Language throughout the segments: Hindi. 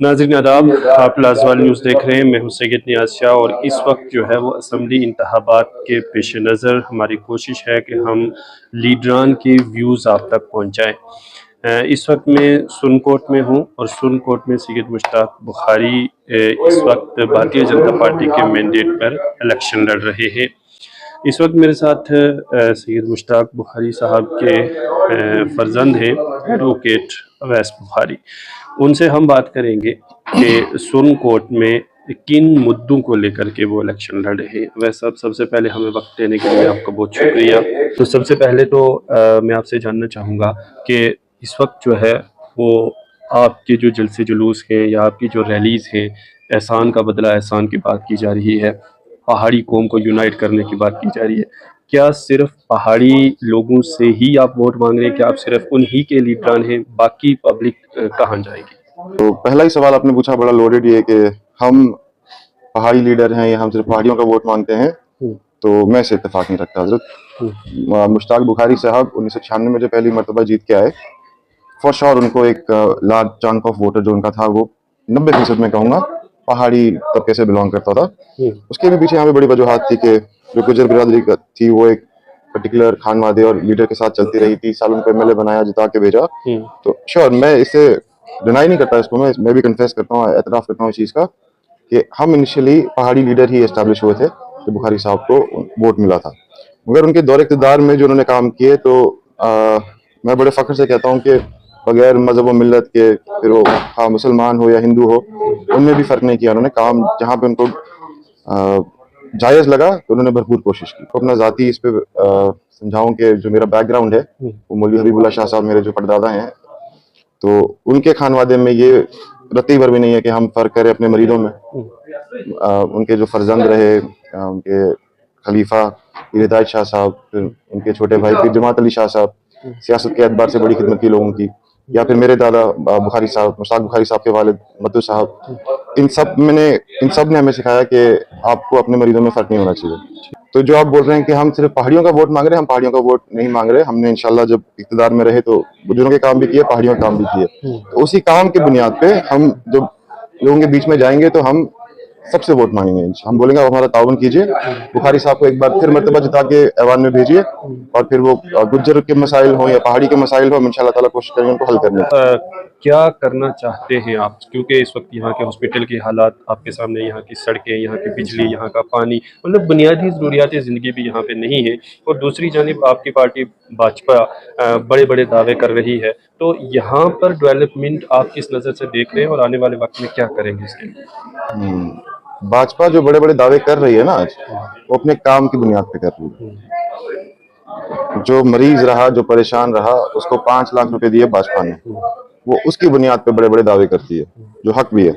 नाज़रीन आदाब, आप लाज़वाल न्यूज़ देख रहे हैं। मैं हूं सैयद नियाज़ शाह और इस वक्त जो है वो असम्बली इंतखाबात के पेश नज़र हमारी कोशिश है कि हम लीडरान के व्यूज़ आप तक पहुँचाएँ। इस वक्त मैं सुरनकोट में हूँ और सुरनकोट में सैयद मुश्ताक बुखारी इस वक्त भारतीय जनता पार्टी के मैंडेट पर इलेक्शन लड़ रहे हैं। इस वक्त मेरे साथ सैयद मुश्ताक बुखारी साहब के फर्जंद हैं एडवोकेट अवैस बुखारी। उनसे हम बात करेंगे कि सुप्रीम कोर्ट में किन मुद्दों को लेकर के वो इलेक्शन लड़ रहे हैं। वैसे अब सबसे पहले हमें वक्त देने के लिए आपका बहुत शुक्रिया। तो सबसे पहले तो मैं आपसे जानना चाहूँगा कि इस वक्त जो है वो आपके जो जलसे जुलूस हैं या आपकी जो रैलीज़ हैं, एहसान का बदला एहसान की बात की जा रही है, पहाड़ी कौम को यूनाइट करने की बात की जा रही है। क्या सिर्फ पहाड़ी लोगों से ही आप वोट मांग रहे हैं? क्या आप सिर्फ उन्हीं के लीडरान हैं, बाकी पब्लिक कहाँ जाएगी? तो पहला ही सवाल आपने पूछा बड़ा लोडेड, ये कि हम पहाड़ी लीडर हैं या हम सिर्फ पहाड़ियों का वोट मांगते हैं। तो मैं इससे इत्तेफाक नहीं रखता। हजरत मुश्ताक बुखारी साहब 1996 में जो पहली मरतबा जीत के आए, फॉर श्योर उनको एक लार्ज चंक ऑफ वोटर जो उनका था वो 90% में कहूँगा पहाड़ी तबके से बिलोंग करता था। उसके भी पीछे यहाँ पे बड़ी वजूहत थी कि जो गुजर बिरादरी थी वो एक पर्टिकुलर खानवादे और लीडर के साथ चलती रही। 30 साल उनको एमएलए बनाया, जिता के भेजा। तो श्योर मैं इसे डिनाई नहीं करता, इसको मैं भी कन्फेस करता हूँ, एतराफ़ करता हूँ इस चीज़ का कि हम इनिशियली पहाड़ी लीडर ही एस्टैब्लिश हुए थे जो बुखारी साहब को वोट मिला था। मगर उनके दौर इक़्तिदार में जो उन्होंने काम किए, तो मैं बड़े फ़ख्र से कहता हूँ कि बगैर मज़हब व मिल्लत के, फिर वो हाँ मुसलमान हो या हिंदू हो, उनमें भी फ़र्क नहीं किया। उन्होंने काम जहाँ पे उनको जायज़ लगा तो उन्होंने भरपूर कोशिश की। तो अपना ज़ाती इस पे समझाऊँ कि जो मेरा बैकग्राउंड है वो मौलवी हबीबुल्लाह शाह साहब मेरे जो परदादा हैं, तो उनके खानवादे में ये रत्ती भर भी नहीं है कि हम फ़र्क करें अपने मरीदों में। उनके जो फर्जंद रहे, उनके खलीफा हिदायत शाह साहब, फिर उनके छोटे भाई पीर जमात अली शाह साहब, सियासत के एतबार से बड़ी खिदमत की लोगों की, या फिर मेरे दादा बुखारी साहब, मुश्ताक बुखारी साहब के वालिद मद्दू साहब, इन सब ने हमें सिखाया कि आपको अपने मरीजों में फ़र्क नहीं होना चाहिए। तो जो आप बोल रहे हैं कि हम सिर्फ पहाड़ियों का वोट मांग रहे हैं, हम पहाड़ियों का वोट नहीं मांग रहे। हमने इंशाल्लाह जब इक़्तिदार में रहे तो बुजुर्गों के काम भी किए, पहाड़ियों के काम भी किए। तो उसी काम की बुनियाद पे हम जब लोगों के बीच में जाएंगे तो हम सबसे वोट मांगेंगे। हम बोलेंगे आप हमारा ताउन कीजिए, बुखारी साहब को एक बार फिर मर्तबा जिता के ऐवान में भेजिए, और फिर वो गुज्जर के मसाइल हो या पहाड़ी के मसाइल हो, हम इंशाल्लाह ताला कोशिश करेंगे उनको हल करने की। क्या करना चाहते हैं आप? क्योंकि इस वक्त यहाँ के हॉस्पिटल के हालात आपके सामने, यहाँ की सड़कें, यहाँ की बिजली, यहाँ का पानी, मतलब बुनियादी ज़रूरियात ज़िंदगी भी यहाँ पे नहीं है। और दूसरी जानिब आपकी पार्टी भाजपा बड़े बड़े दावे कर रही है। तो यहाँ पर डेवलपमेंट आप किस नज़र से देख रहे हैं और आने वाले वक्त में क्या करेंगे इसके लिए? भाजपा जो बड़े बड़े दावे कर रही है ना आज, वो अपने काम की बुनियाद पे कर रही है। जो मरीज रहा, जो परेशान रहा, उसको 5 लाख रुपए दिए भाजपा ने, वो उसकी बुनियाद पे बड़े बड़े दावे करती है, जो हक भी है।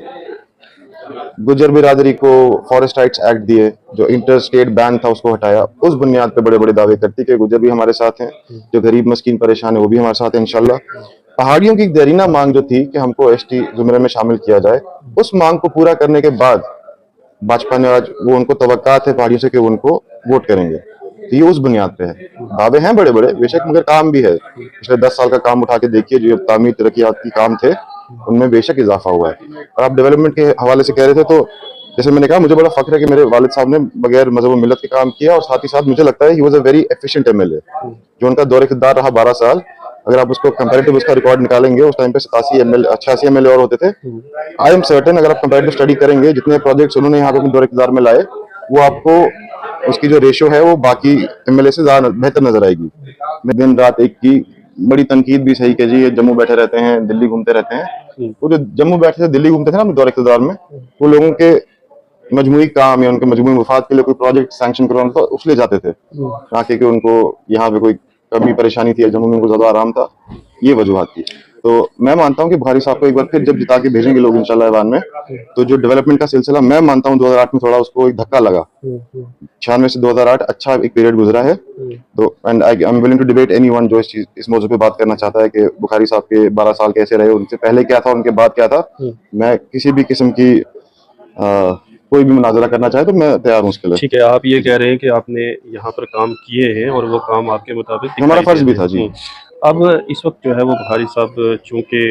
गुजर बिरादरी को फॉरेस्ट राइट्स एक्ट दिए, जो इंटर स्टेट बैन था उसको हटाया, उस बुनियाद पे बड़े बड़े दावे करती है कि गुजर भी हमारे साथ हैं, जो गरीब मस्कीन परेशान है वो भी हमारे साथ है इंशाल्लाह। पहाड़ियों की देरीना मांग जो थी कि हमको एसटी जुमरे में शामिल किया जाए, उस मांग को पूरा करने के बाद भाजपा ने आज वो उनको तवक्कात है पहाड़ियों से कि वो उनको वोट करेंगे। तो ये उस बुनियाद पे है। दावे हैं बड़े बड़े बेशक, मगर काम भी है। पिछले 10 साल का काम उठा के देखिए, जो तामीर तरक्यात की काम थे उनमें बेशक इजाफा हुआ है। और आप डेवलपमेंट के हवाले से कह रहे थे, तो जैसे मैंने कहा, मुझे बड़ा फख्र है कि मेरे वालिद साहब ने बगैर मजहब मिल्लत के काम किया, और साथ ही साथ मुझे लगता है he was a very efficient MLA. जो उनका दौर इक़्तिदार रहा 12 साल, अगर आप उसको कंपैरेटिव उसका रिकॉर्ड निकालेंगे, उस टाइम पे 86 एमएलए और होते थे। आई एम सर्टेन अगर आप कंपैरेटिव स्टडी करेंगे, जितने प्रोजेक्ट्स उन्होंने यहाँ पे अपने दौर इक़्तिदार में लाए, वो आपको उसकी जो रेशियो है वो बाकी एमएलए से ज्यादा बेहतर नजर आएगी। मैं दिन रात एक की बड़ी तनकीद भी सही कि जी ये जम्मू बैठे रहते हैं, दिल्ली घूमते रहते हैं। वो जो जम्मू बैठे थे, दिल्ली घूमते थे ना अपने दौर इक़्तिदार में, वो लोगों के मजमूई काम या उनके मजमूई मुफाद के लिए कोई प्रोजेक्ट सैंक्शन करवाना था, उसलिए जाते थे, ना कि उनको यहाँ पे कोई कमी परेशानी थी या जम्मू में उनको ज्यादा आराम था। ये वजूहत थी। तो मैं मानता हूँ कि बुखारी साहब को एक बार फिर जब जिता के भेजेंगे लोग इंशाल्लाह ऐवान में, तो जो डेवलपमेंट का सिलसिला, मैं मानता हूँ 2008 में थोड़ा उसको एक धक्का लगा। 96 से 2008 अच्छा एक पीरियड गुजरा है। तो and I am willing to debate anyone जो इस मौजू पे बात करना चाहता है कि बुखारी साहब के 12 साल कैसे रहे, उनसे पहले क्या था, उनके बाद क्या था। मैं किसी भी किस्म की कोई भी मुनाजरा करना चाहे तो मैं तैयार हूँ उसके लिए। ठीक है, आप ये कह रहे हैं कि आपने यहाँ पर काम किए हैं और वो काम आपके मुताबिक हमारा फर्ज भी था जी। अब इस वक्त जो है वो बुखारी साहब चूँकि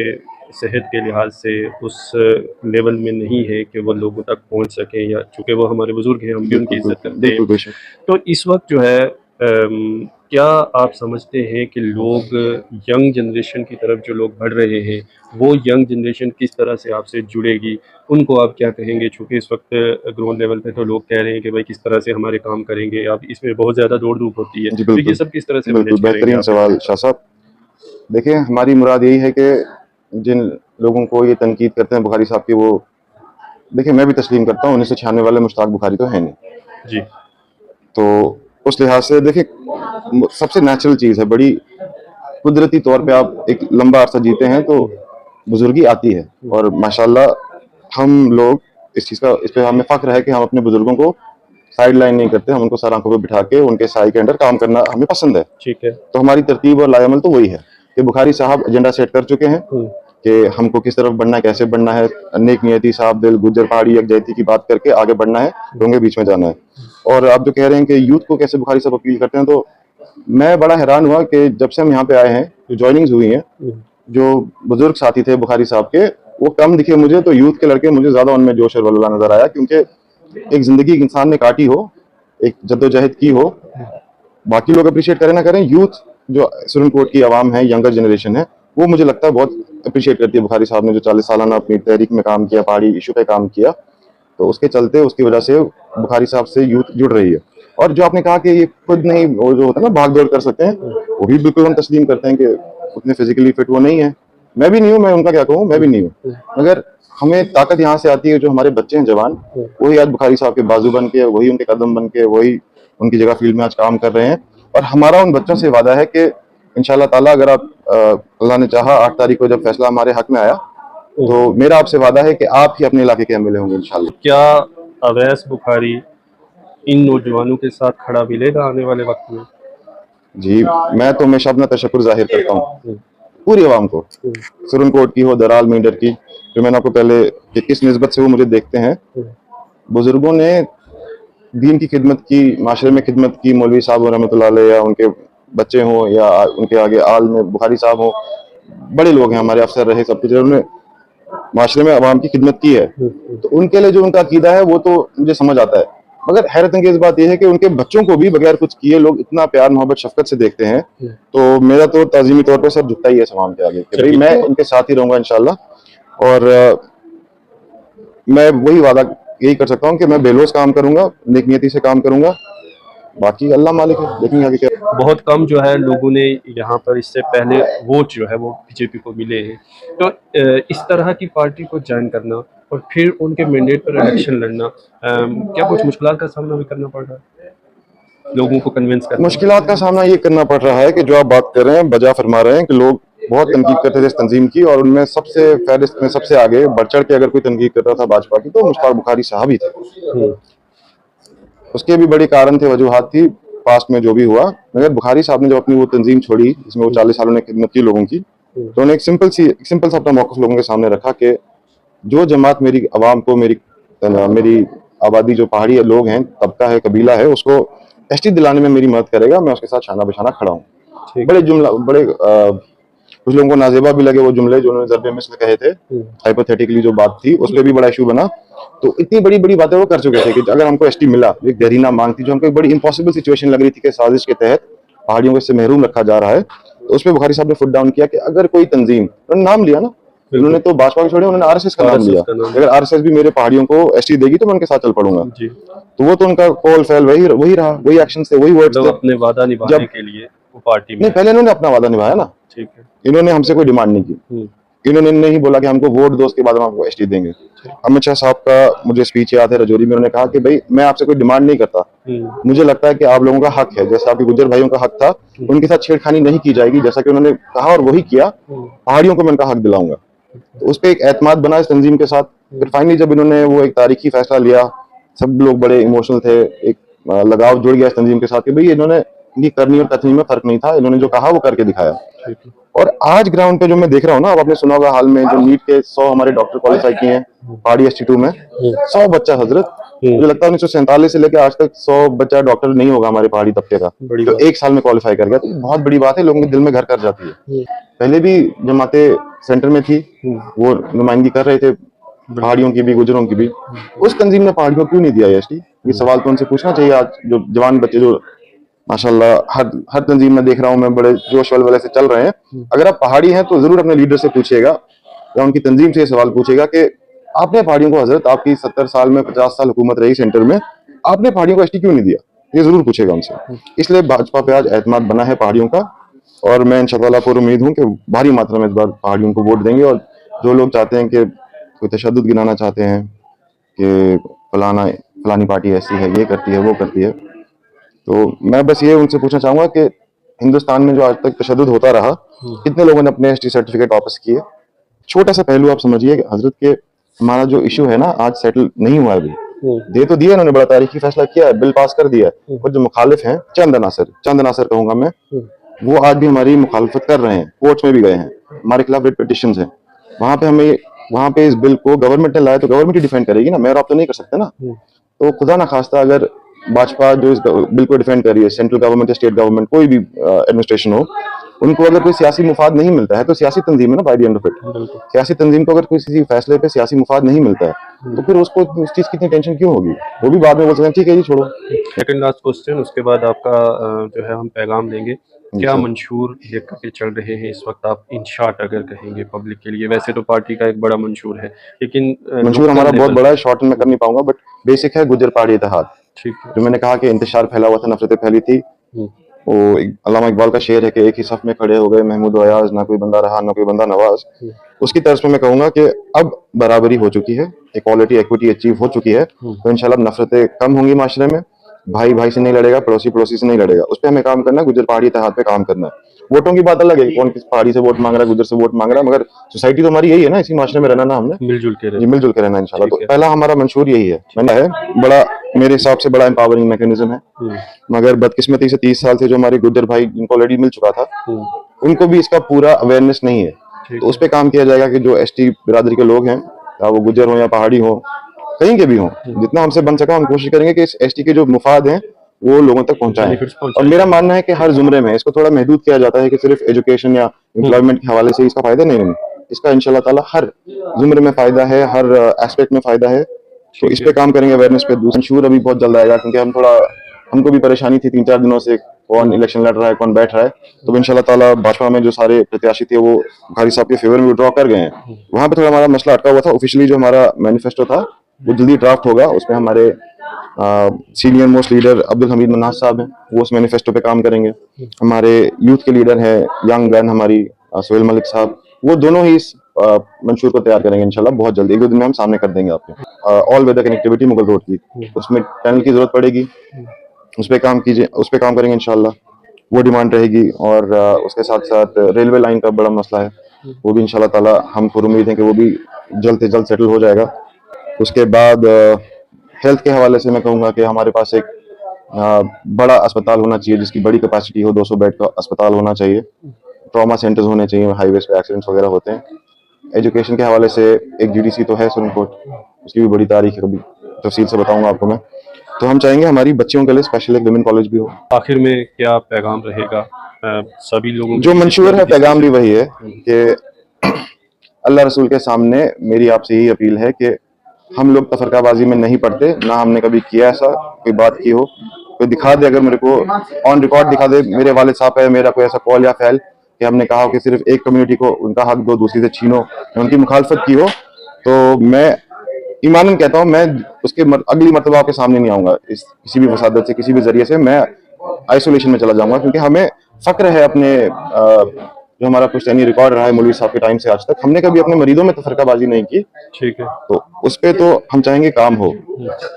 सेहत के लिहाज से उस लेवल में नहीं है कि वो लोगों तक पहुंच सकें, या चूँकि वो हमारे बुज़ुर्ग हैं, हम भी उनकी बिल्कुल इज़्ज़त बिल्कुल करते हैं। बिल्कुल बेशक। तो इस वक़्त जो है क्या आप समझते हैं कि लोग यंग जनरेशन की तरफ जो लोग बढ़ रहे हैं, वो यंग जनरेशन किस तरह से आपसे जुड़ेगी? उनको आप क्या कहेंगे? चूँकि इस वक़्त ग्राउंड लेवल पे तो लोग कह रहे हैं कि भाई किस तरह से हमारे काम करेंगे, अब इसमें बहुत ज़्यादा दौड़-धूप होती है। जी तो ये बिल्कुल, सब किस तरह से बिल्कुल मैनेज करेंगे बेहतरीन आप सवाल इसमें? शाह साहब। देखिए, हमारी मुराद यही है कि जिन लोगों को ये तनकीद करते हैं बुखारी साहब की, वो देखिए मैं भी तस्लीम करता हूँ 1996 वाले मुश्ताक बुखारी तो है नहीं। जी, तो उस लिहाज से देखिए सबसे नेचुरल चीज़ है, बड़ी कुदरती तौर पे आप एक लंबा अरसा जीते हैं तो बुजुर्गी आती है। और माशाल्लाह हम लोग इस पे हमें फ़ख्र है कि हम अपने बुजुर्गों को साइड लाइन नहीं करते, हम उनको सर आंखों पे बिठा के उनके साय के अंडर काम करना हमें पसंद है। ठीक है। तो हमारी तरतीब और लाएमल तो वही है कि बुखारी साहब एजेंडा सेट कर चुके हैं हुँ, कि हमको किस तरफ बढ़ना है, कैसे बढ़ना है। नेक नियति, साफ दिल, गुज्जर पहाड़ी यकजहती की बात करके आगे बढ़ना है, लोगों के बीच में जाना है। और आप जो कह रहे हैं कि यूथ को कैसे बुखारी साहब अपील करते हैं, तो मैं बड़ा हैरान हुआ कि जब से हम यहाँ पे आए हैं, जो ज्वाइनिंग्स हुई हैं, हुँ, जो बुजुर्ग साथी थे बुखारी साहब के, वो कम दिखे मुझे, तो यूथ के लड़के मुझे ज्यादा उनमें जोश और वल्वला नजर आया। क्योंकि एक जिंदगी इंसान ने काटी हो, एक जद्दोजहद की हो, बाकी लोग अप्रिशिएट करें ना करें, यूथ जो सुरनकोट की आवाम है, यंगर जनरेशन है, वो मुझे लगता है बहुत अप्रिशिएट करती है बुखारी साहब ने जो 40 सालाना अपनी तहरीक में काम किया, पहाड़ी इशू पे काम किया। तो उसके चलते, उसकी वजह से बुखारी साहब से यूथ जुड़ रही है। और जो आपने कहा कि ये खुद नहीं, वो जो होता है ना भाग दौड़ कर सकते हैं, वो भी बिल्कुल हम तस्लीम करते हैं कि उतने फिजिकली फिट वो नहीं है। मैं भी नहीं हूँ, मैं उनका क्या कहूँ, मैं भी नहीं हूँ। मगर हमें ताकत यहाँ से आती है, जो हमारे बच्चे हैं जवान, वही आज बुखारी साहब के बाजू बन के, वही उनके कदम बन के, वही उनकी जगह फील्ड में आज काम कर रहे हैं। और हमारा उन बच्चों से वादा है कि इंशाल्लाह ताला, अगर आप अल्लाह ने चाहा 8 तारीख को जब फैसला हमारे हक में आया, तो मेरा आपसे वादा है कि आप ही अपने इलाके के एमएलए होंगे इंशाल्लाह। क्या अवैस बुखारी इन नौजवानों के साथ खड़ा मिलेगा आने वाले वक़्त में? जी, मैं तो हमेशा अपना तशक्कुर ज़ाहिर करता हूँ हुँ, पूरी आवाम को, हुँ, सुरनकोट की हो, दराल मीडर की, जो मैंने आपको पहले कि किस निस्बत से वो मुझे देखते हैं। हुँ, बुजुर्गों ने दीन की खिदमत की, माशरे में खिदमत की, मौलवी साहब रहमतुल्लाह अलैह, या उनके बच्चे हों, या उनके आगे आल में बुखारी साहब हों, बड़े लोग हैं, हमारे अफसर रहे, सब कुछ, उन्होंने माशरे में अवाम की खिदमत की है। हुँ, हुँ, तो उनके लिए जो उनका अकीदा है वो तो मुझे समझ आता है। मगर हैरत अंगेज बात यह है कि उनके बच्चों को भी बगैर कुछ किए लोग इतना प्यार, मोहब्बत, शफकत से देखते हैं। हुँ। तो मेरा तो ताज़ीमी तौर पे सर झुकता ही है इस अवाम के आगे कि भाई चलिए, मैं तो इनके साथ ही रहूंगा इंशाल्लाह। और मैं वही वादा यही कर सकता हूँ कि मैं बेलोस काम करूंगा, नेक नियति से काम करूंगा। बाकी अल्लाह मालिक है, देखेंगे आगे क्या। बहुत कम जो है लोगों ने यहाँ पर इससे पहले वोट जो है वो बीजेपी को मिले हैं। तो इस तरह की पार्टी को जॉइन करना और फिर उनके मैंडेट पर इलेक्शन लड़ना, क्या कुछ मुश्किलात का सामना भी करना पड़ रहा है? लोगों को कन्विंस करना? मुश्किलात का सामना ये करना पड़ रहा है कि जो आप बात कर रहे हैं, बजा फरमा रहे हैं कि लोग बहुत तनकीद करते थे इस तंजीम की, और उनमें सबसे फहरिस्त में सबसे आगे बढ़ चढ़ के अगर कोई तनकीद कर रहा था भाजपा की, तो मुश्ताक बुखारी साहब ही थे। हुँ, उसके उसके भी बड़े कारण थे, वजूहात थी, पास्ट में जो भी हुआ। मगर बुखारी साहब ने जब अपनी वो तंजीम छोड़ी, जिसमें वो 40 सालों ने खिदमत की लोगों की, तो उन्होंने एक सिंपल सा अपना मौक़िफ़ लोगों के सामने रखा कि जो जमात मेरी आवाम को, मेरी आबादी, जो पहाड़ी लोग हैं, तबका है, कबीला है, उसको एसटी दिलाने में मेरी मदद करेगा, मैं उसके साथ शाना बिशाना खड़ा हूँ। ठीक। बड़े जुमला बड़े कुछ लोगों को नाजेबा भी लगे वो जुमले जो उन्होंने ज़रबे मिस्ल कहे थे। हुँ, हाइपोथेटिकली जो बात थी, उस पे भी बड़ा इशू बना। तो इतनी बड़ी बड़ी बातें वो कर चुके थे कि अगर हमको एसटी मिला, एक देरीना मांग थी जो हमको एक बड़ी इम्पॉसिबल सिचुएशन लग रही थी कि साजिश के तहत पहाड़ियों को इससे महरूम रखा जा रहा है। तो उस पे बुखारी साहब ने फुट डाउन किया कि अगर कोई तंजीम, उन्होंने नाम लिया ना, उन्होंने तो भाजपा को छोड़े, उन्होंने आरएसएस का नाम आरएसएस लिया, का नाम। अगर आरएसएस भी मेरे पहाड़ियों को एसटी देगी तो मैं उनके साथ चल पड़ूंगा। जी, तो वो तो उनका कॉल फैल वही वही रहा, वही एक्शन थे, वही वर्ड्स मतलब थे। अपने वादा निभाने जब के लिए वो पार्टी में नहीं, आए। पहले इन्होंने अपना वादा निभाया ना, ठीक है। इन्होंने हमसे कोई डिमांड नहीं की। हुँ, इन्होंने नहीं बोला कि हमको वोट दो, उसके बाद हम आपको एसटी देंगे। अमित शाह साहब का मुझे स्पीच याद है रजौरी में, उन्होंने कहा कि भाई मैं आपसे कोई डिमांड नहीं करता, हुँ, मुझे लगता है कि आप लोगों का हक है, जैसे आपके गुज्जर भाइयों का हक था, उनके साथ छेड़खानी नहीं की जाएगी, जैसा कि उन्होंने कहा और वही किया। हुँ, पहाड़ियों को मैं उनका हक दिलाऊंगा। तो उस पर एक एतमाद बना इस तंजीम के साथ। फिर फाइनली जब इन्होंने वो एक तारीखी फैसला लिया, सब लोग बड़े इमोशनल थे, एक लगाव जुड़ गया इस तंजीम के साथ कि भाई इन्होंने, इनकी करनी और कथनी में फर्क नहीं था, इन्होंने जो कहा वो करके दिखाया। ठीक है। और आज ग्राउंड पे जो मैं देख रहा हूँ ना, अब आपने सुना होगा हाल में जो नीट के 100 हमारे डॉक्टर क्वालिफाई किए हैं पहाड़ी ST2 में, 100 बच्चा हजरत मुझे लगता है 1947 से लेकर आज तक 100 बच्चा डॉक्टर नहीं होगा हमारे पहाड़ी तबके का, बड़ी तो बात। एक साल में क्वालिफाई कर गया, तो ये बहुत बड़ी बात है, लोगों के दिल में घर कर जाती है। पहले भी जमातें सेंटर में थी, वो नुमाइंदगी कर रहे थे पहाड़ियों की भी, गुजरों की भी। उस तंजीम ने पहाड़ियों को क्यों नहीं दिया एसटी? ये सवाल तो उनसे पूछना चाहिए। आज जो जवान बच्चे जो माशाल्लाह हर तंजीम में देख रहा हूँ मैं, बड़े जोश वलवले से चल रहे हैं। अगर आप पहाड़ी हैं तो जरूर अपने लीडर से पूछिएगा या उनकी तंजीम से ये सवाल पूछिएगा कि आपने पहाड़ियों को, हजरत आपकी 70 साल में 50 साल हुकूमत रही सेंटर में, आपने पहाड़ियों को एसटी क्यों नहीं दिया? ये जरूर पूछेगा उनसे। इसलिए भाजपा पे आज एतमाद बना है पहाड़ियों का, और मैं इंशाअल्लाह पूरी उम्मीद हूँ कि भारी मात्रा में इस बार पहाड़ियों को वोट देंगे। और जो लोग चाहते हैं कि कोई तशद्दुद गिनाना चाहते हैं कि फलानी पार्टी ऐसी है, ये करती है, वो करती है, तो मैं बस ये उनसे पूछना चाहूंगा कि हिंदुस्तान में जो आज तक तशद्दुद होता रहा, कितने लोगों ने अपने एसटी सर्टिफिकेट वापस किए? छोटा सा पहलू आप समझिए कि हजरत के हमारा जो इशू है ना, आज सेटल नहीं हुआ अभी। दे तो दिया इन्होंने, बड़ा तारीखी फैसला किया है, बिल पास कर दिया है, और जो मुखालिफ हैं, चंद अनासर कहूंगा मैं, वो आज भी हमारी मुखालफत कर रहे हैं, कोर्ट में भी गए हैं, हमारे खिलाफ रिट पिटिशंस हैं। वहां पे इस बिल को गवर्नमेंट ने लाया तो गवर्नमेंट ही डिफेंड करेगी ना, मैं और आप तो नहीं कर सकते ना। तो खुदा ना खास्ता अगर भाजपा जो इस बिल को डिफेंड कर रही है, सेंट्रल गवर्नमेंट या स्टेट गवर्नमेंट, कोई भी एडमिनिस्ट्रेशन हो, उनको अगर कोई सियासी मुफाद नहीं मिलता है, तो सियासी तंजीम है ना by the end of it. सियासी तंजीम को अगर किसी फैसले पे सियासी मुफाद नहीं मिलता है, तो फिर उसको उस चीज की इतनी टेंशन क्यों होगी? वो भी बाद में बोल सकते हैं ठीक है जी छोड़ो। सेकंड लास्ट क्वेश्चन, उसके बाद आपका जो है हम पैगाम देंगे। क्या मंशूर लेकर के चल रहे हैं इस वक्त आप, इन शॉर्ट अगर कहेंगे पब्लिक के लिए? वैसे तो पार्टी का एक बड़ा मंशूर है, लेकिन मंशूर हमारा बहुत बड़ा है, शॉर्ट में कर नहीं पाऊंगा, बट बेसिक है गुज्जर पहाड़ी इत्तेहाद। ठीक है। जो मैंने कहा कि इंतशार फैला हुआ था, नफरतें फैली थी, वो अल्लामा इकबाल का शेर है कि एक ही सफ में खड़े हो गए महमूद और अयाज, ना कोई बंदा रहा ना कोई बंदा नवाज। उसकी तर्ज में मैं कहूंगा कि अब बराबरी हो चुकी है, इक्वालिटी एक्विटी अचीव हो चुकी है, तो इंशाल्लाह नफरतें कम होंगी माशरे में। भाई भाई से नहीं लड़ेगा, पड़ोसी पड़ोसी से नहीं लड़ेगा, उस पर हमें काम करना है, गुज्जर पहाड़ी इत्तेहाद पे काम करना है। वोटों की बात अलग है, कौन किस पहाड़ी से वोट मांग रहा है, गुज्जर से वोट मांग रहा है, मगर सोसाइटी तो हमारी यही है ना, इसी माशरे में रहना ना हमने, मिलजुल के जी मिलजुल के रहना इंशाल्लाह। तो पहला हमारा मंशूर यही है, मैंने है बड़ा, मेरे हिसाब से बड़ा एम्पावरिंग मैकेनिज्म है। मगर बदकिस्मती से 30 साल से जो हमारे गुज्जर भाई जिनको ऑलरेडी मिल चुका था, उनको भी इसका पूरा अवेयरनेस नहीं है, तो उस पर काम किया जाएगा कि जो एसटी बिरादरी के लोग हैं, चाहे वो गुज्जर हो या पहाड़ी हो, कहीं के भी हों, जितना हमसे बन सका हम कोशिश करेंगे कि इस एसटी के जो मुफाद हैं वो लोगों तक पहुंचाएं। और मेरा मानना है कि हर जुमरे में इसको थोड़ा महदूद किया जाता है कि सिर्फ एजुकेशन या एम्प्लॉयमेंट के हवाले से इसका फायदा नहीं, इसका इंशाल्लाह ताला हर जुमरे में फायदा है, हर एस्पेक्ट में फायदा है, तो इस पे काम करेंगे, अवेयरनेस पे। दूसरा मंशूर अभी बहुत जल्द आएगा, क्योंकि हमको भी परेशानी थी 3-4 दिनों से, कौन इलेक्शन लड़ रहा है, कौन बैठ रहा है, तो इंशाल्लाह ताला भाजपा में जो सारे प्रत्याशी थे वो बुखारी साहब के फेवर में विड्रॉ कर गए हैं। वहां पे थोड़ा हमारा मसला अटका हुआ था, ऑफिशियली जो हमारा मैनिफेस्टो था वो जल्दी ड्राफ्ट होगा, उसमें हमारे senior most leader Abdul Hameed Mannas Sahab हैं, वो उस मैनिफेस्टो पे काम करेंगे। हमारे यूथ के लीडर हैं यंग गन हमारी सोहेल मलिक साहब, वो दोनों ही इस मंशूर को तैयार करेंगे इंशाल्लाह बहुत जल्दी, 1-2 दिन में हम सामने कर देंगे आपको। All weather connectivity Mughal road की, उसमें टनल की जरूरत पड़ेगी, उस पर काम कीजिए, उस पर काम करेंगे इंशाल्लाह, वो डिमांड रहेगी। और उसके साथ साथ रेलवे लाइन का बड़ा मसला है, वो भी इंशाल्लाह ताला हम पूरी उम्मीद है कि वो भी जल्द से जल्द सेटल हो जाएगा। उसके बाद हेल्थ के हवाले से मैं कहूँगा कि हमारे पास एक बड़ा अस्पताल होना चाहिए, जिसकी बड़ी कैपेसिटी हो, 200 बेड का अस्पताल होना चाहिए, ट्रॉमा सेंटर्स होने चाहिए, हाईवेज पे एक्सीडेंट्स वगैरह होते हैं। एजुकेशन के हवाले से एक जीडीसी तो है सुरनकोट, उसकी भी बड़ी तारीख है, कभी तफसील से बताऊंगा आपको मैं। तो हम चाहेंगे हमारी बच्चियों के लिए स्पेशल एक विमेन कॉलेज भी हो। आखिर में क्या पैगाम रहेगा सभी लोगों जो मंशूर है, पैगाम भी वही है कि अल्लाह रसूल के सामने मेरी आपसे यही अपील है कि हम लोग तफरकाबाजी में नहीं पड़ते, ना हमने कभी किया ऐसा, कोई बात की हो, कोई दिखा दे, अगर मेरे को ऑन रिकॉर्ड दिखा दे मेरे वालिद साहब है, मेरा कोई ऐसा कॉल या फैल कि हमने कहा हो कि सिर्फ एक कम्युनिटी को उनका हक दो, दूसरी से छीनो, उनकी मुखालफत की हो, तो मैं ईमानन कहता हूँ मैं उसके अगली मरतबा आपके सामने नहीं आऊंगा, इस किसी भी वसादत से, किसी भी जरिए से मैं आइसोलेशन में चला जाऊंगा, क्योंकि हमें फक्र है अपने जो हमारा पुश्तैनी रिकॉर्ड रहा है मौलवी साहब के टाइम से आज तक, हमने कभी अपने मरीजों में तफरकाबाजी नहीं की। ठीक है, तो उस पे तो हम चाहेंगे काम हो।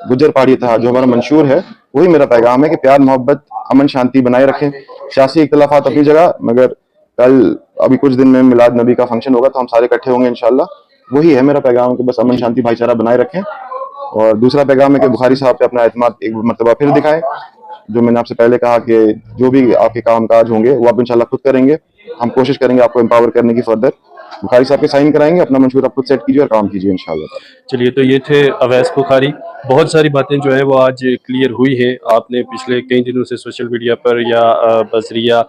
गुज्जर पहाड़ी इत्तेहाद जो हमारा मंशूर है, वही मेरा पैगाम है कि प्यार मोहब्बत अमन शांति बनाए रखें, सियासी इख्तलाफात अपनी जगह, मगर कल अभी कुछ दिन में मिलाद नबी का फंक्शन होगा, तो हम सारे इकट्ठे होंगे इंशाल्लाह। वही है मेरा पैगाम कि बस अमन शांति भाईचारा बनाए रखें। और दूसरा पैगाम है कि बुखारी साहब पे अपना एतमाद एक मरतबा फिर दिखाएं। जो मैंने आपसे पहले कहा कि जो भी आपके काम काज होंगे वो आप इंशाल्लाह खुद करेंगे, हम कोशिश करेंगे आपको एम्पावर करने की फर्दर। बुखारी साहब के साइन कराएंगे, अपना मंशूर आप खुद सेट कीजिए और काम कीजिए इंशाल्लाह। चलिए, तो ये थे अवैस बुखारी। बहुत सारी बातें जो है वो आज क्लियर हुई है। आपने पिछले कई दिनों से सोशल मीडिया पर या बजरिया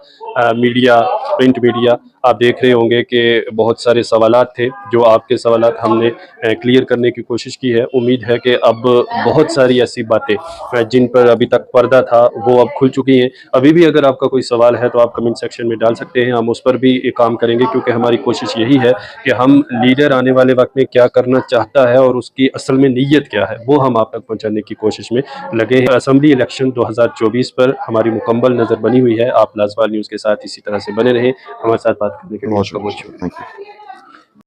मीडिया, प्रिंट मीडिया, आप देख रहे होंगे कि बहुत सारे सवालात थे, जो आपके सवालात हमने क्लियर करने की कोशिश की है। उम्मीद है कि अब बहुत सारी ऐसी बातें जिन पर अभी तक पर्दा था वो अब खुल चुकी हैं। अभी भी अगर आपका कोई सवाल है तो आप कमेंट सेक्शन में डाल सकते हैं, हम उस पर भी काम करेंगे, क्योंकि हमारी कोशिश यही है कि हम लीडर आने वाले वक्त में क्या करना चाहता है और उसकी असल में नीयत क्या है वो हम आप तक पहुंचाने की कोशिश में लगे हैं। असेंबली इलेक्शन 2024 पर हमारी मुकम्मल नज़र बनी हुई है। आप लाजवाल न्यूज़ के साथ इसी तरह से बने रहें। हमारे साथ बात करने के लिए बहुत आपका बहुत शुक्रिया, शुक्रिया। Thank you.